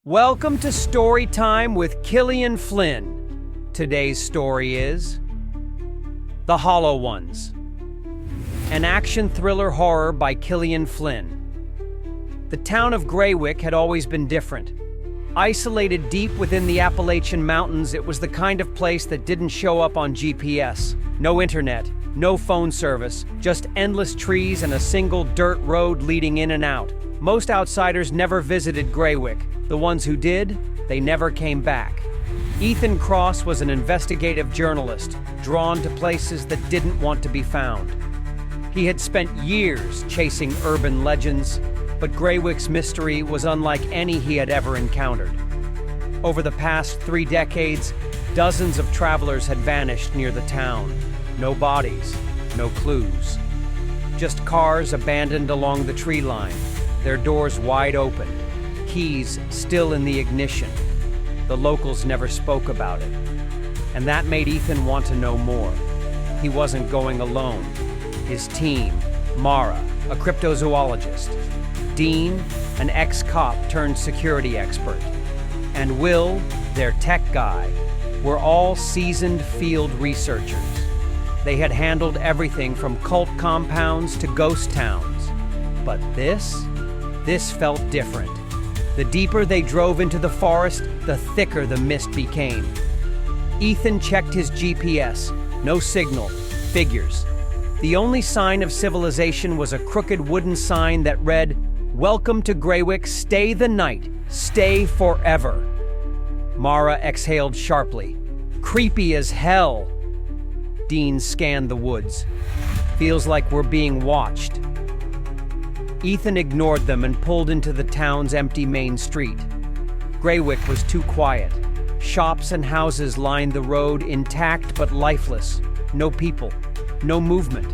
Welcome to Story Time with Killian Flynn. Today's story is The Hollow Ones, an action thriller horror by Killian Flynn. The town of Greywick had always been different. Isolated deep within the Appalachian Mountains, it was the kind of place that didn't show up on GPS. No internet, no phone service, just endless trees and a single dirt road leading in and out. Most outsiders never visited Greywick. The ones who did, they never came back. Ethan Cross was an investigative journalist, drawn to places that didn't want to be found. He had spent years chasing urban legends, but Greywick's mystery was unlike any he had ever encountered. Over the past 3 decades, dozens of travelers had vanished near the town. No bodies, no clues. Just cars abandoned along the tree line, their doors wide open, keys still in the ignition. The locals never spoke about it. And that made Ethan want to know more. He wasn't going alone. His team, Mara, a cryptozoologist, Dean, an ex-cop turned security expert, and Will, their tech guy, were all seasoned field researchers. They had handled everything from cult compounds to ghost towns. But this felt different. The deeper they drove into the forest, the thicker the mist became. Ethan checked his GPS. No signal. Figures. The only sign of civilization was a crooked wooden sign that read, "Welcome to Greywick, stay the night, stay forever." Mara exhaled sharply. Creepy as hell. Dean scanned the woods. Feels like we're being watched. Ethan ignored them and pulled into the town's empty main street. Greywick was too quiet. Shops and houses lined the road, intact but lifeless. No people, no movement.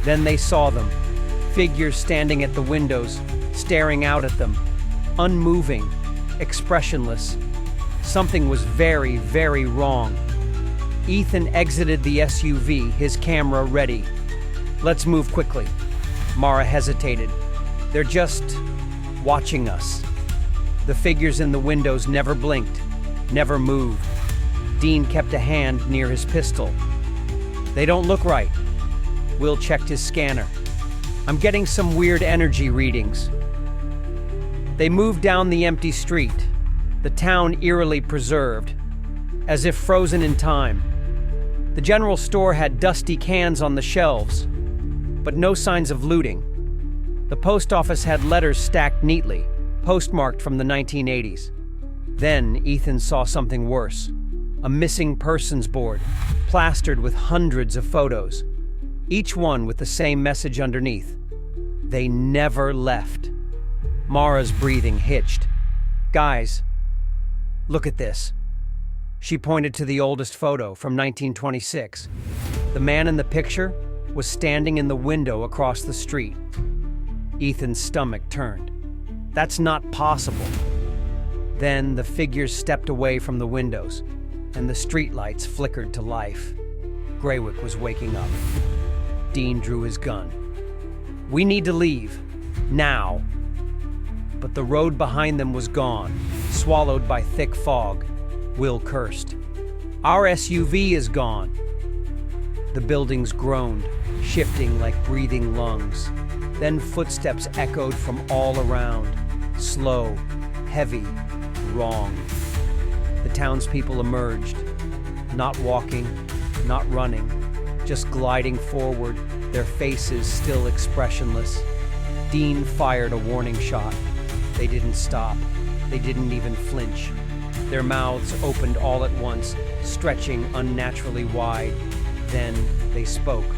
Then they saw them. Figures standing at the windows, staring out at them. Unmoving, expressionless. Something was very, very wrong. Ethan exited the SUV, his camera ready. "Let's move quickly." Mara hesitated. "They're just watching us." The figures in the windows never blinked, never moved. Dean kept a hand near his pistol. "They don't look right." Will checked his scanner. "I'm getting some weird energy readings." They moved down the empty street, the town eerily preserved, as if frozen in time. The general store had dusty cans on the shelves, but no signs of looting. The post office had letters stacked neatly, postmarked from the 1980s. Then Ethan saw something worse. A missing persons board, plastered with hundreds of photos, each one with the same message underneath. They never left. Mara's breathing hitched. "Guys, look at this." She pointed to the oldest photo from 1926. The man in the picture was standing in the window across the street. Ethan's stomach turned. That's not possible. Then the figures stepped away from the windows, and the streetlights flickered to life. Greywick was waking up. Dean drew his gun. "We need to leave. Now." But the road behind them was gone, swallowed by thick fog. Will cursed. "Our SUV is gone." The buildings groaned, shifting like breathing lungs. Then footsteps echoed from all around. Slow, heavy, wrong. The townspeople emerged. Not walking, not running, just gliding forward, their faces still expressionless. Dean fired a warning shot. They didn't stop. They didn't even flinch. Their mouths opened all at once, stretching unnaturally wide. Then they spoke,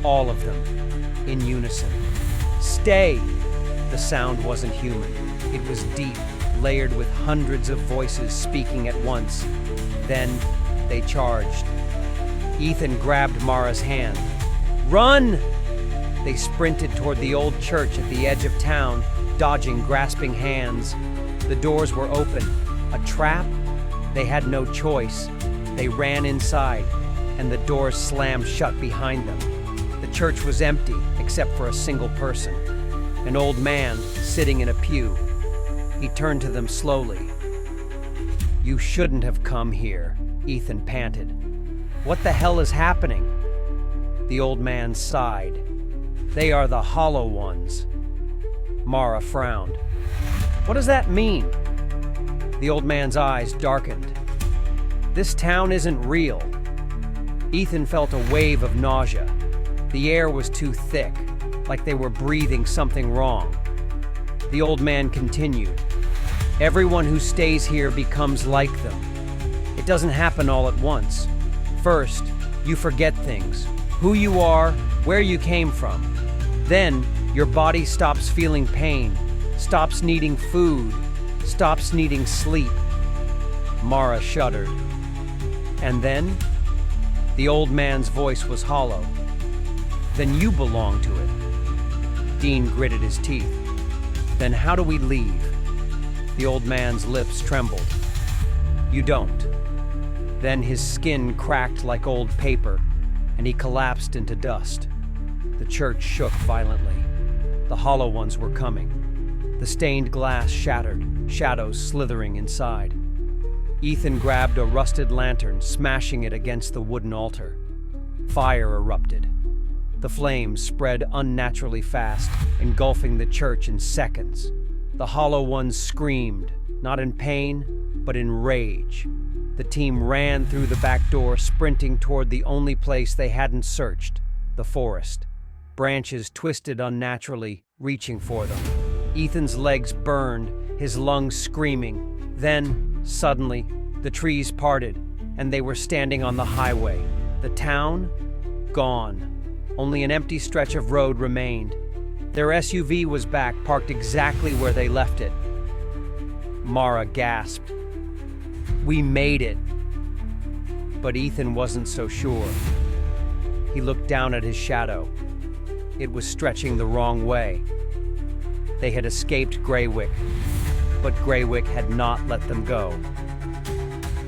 all of them, in unison. "Stay!" The sound wasn't human. It was deep, layered with hundreds of voices speaking at once. Then they charged. Ethan grabbed Mara's hand. "Run!" They sprinted toward the old church at the edge of town, dodging grasping hands. The doors were open. A trap? They had no choice. They ran inside, and the doors slammed shut behind them. The church was empty, except for a single person, an old man sitting in a pew. He turned to them slowly. You shouldn't have come here, Ethan panted. What the hell is happening? The old man sighed. They are the Hollow Ones. Mara frowned. What does that mean? The old man's eyes darkened. This town isn't real. Ethan felt a wave of nausea. The air was too thick, like they were breathing something wrong. The old man continued. Everyone who stays here becomes like them. It doesn't happen all at once. First, you forget things, who you are, where you came from. Then, your body stops feeling pain, stops needing food, stops needing sleep. Mara shuddered. And then, the old man's voice was hollow. Then you belong to it. Dean gritted his teeth. Then how do we leave? The old man's lips trembled. You don't. Then his skin cracked like old paper, and he collapsed into dust. The church shook violently. The Hollow Ones were coming. The stained glass shattered, shadows slithering inside. Ethan grabbed a rusted lantern, smashing it against the wooden altar. Fire erupted. The flames spread unnaturally fast, engulfing the church in seconds. The Hollow Ones screamed, not in pain, but in rage. The team ran through the back door, sprinting toward the only place they hadn't searched, the forest. Branches twisted unnaturally, reaching for them. Ethan's legs burned, his lungs screaming. Then, suddenly, the trees parted, and they were standing on the highway. The town? Gone. Only an empty stretch of road remained. Their SUV was back, parked exactly where they left it. Mara gasped. We made it. But Ethan wasn't so sure. He looked down at his shadow. It was stretching the wrong way. They had escaped Greywick, but Greywick had not let them go.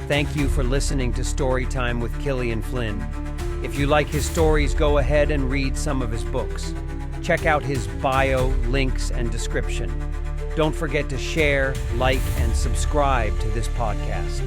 Thank you for listening to Storytime with Killian Flynn. If you like his stories, go ahead and read some of his books. Check out his bio, links, and description. Don't forget to share, like, and subscribe to this podcast.